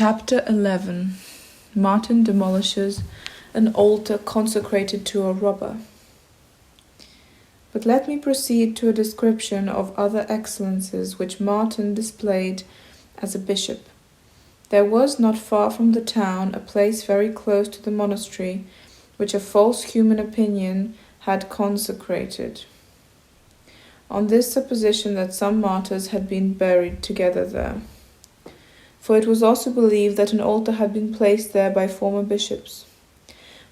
Chapter 11. Martin demolishes an altar consecrated to a robber. But let me proceed to a description of other excellences which Martin displayed as a bishop. There was not far from the town a place very close to the monastery, which a false human opinion had consecrated, on this supposition that some martyrs had been buried together there. For it was also believed that an altar had been placed there by former bishops.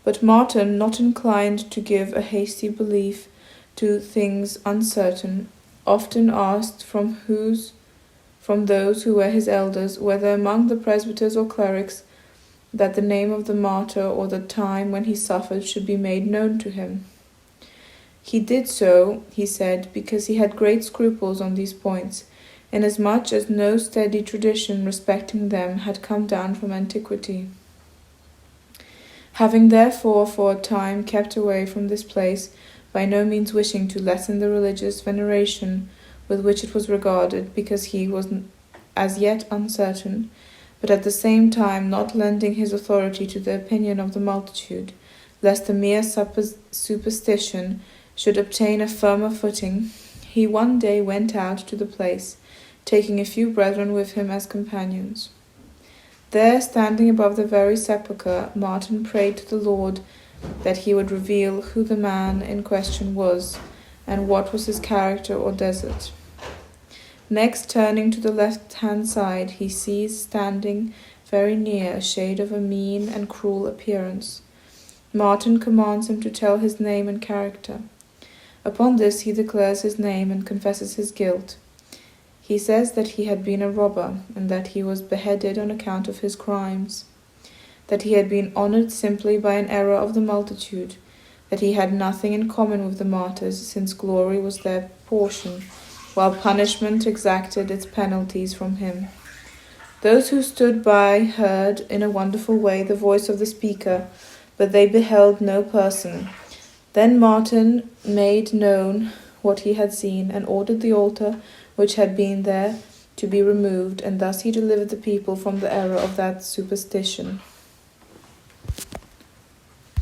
But Martin, not inclined to give a hasty belief to things uncertain, often asked from those who were his elders, whether among the presbyters or clerics, that the name of the martyr or the time when he suffered should be made known to him. He did so, he said, because he had great scruples on these points, inasmuch as no steady tradition respecting them had come down from antiquity. Having therefore for a time kept away from this place, by no means wishing to lessen the religious veneration with which it was regarded, because he was as yet uncertain, but at the same time not lending his authority to the opinion of the multitude, lest the mere superstition should obtain a firmer footing, he one day went out to the place, taking a few brethren with him as companions. There, standing above the very sepulchre, Martin prayed to the Lord that he would reveal who the man in question was, and what was his character or desert. Next, turning to the left-hand side, he sees standing very near a shade of a mean and cruel appearance. Martin commands him to tell his name and character. Upon this he declares his name and confesses his guilt. He says that he had been a robber, and that he was beheaded on account of his crimes, that he had been honored simply by an error of the multitude, that he had nothing in common with the martyrs, since glory was their portion, while punishment exacted its penalties from him. Those who stood by heard in a wonderful way the voice of the speaker, but they beheld no person. Then Martin made known what he had seen, and ordered the altar which had been there to be removed, and thus he delivered the people from the error of that superstition.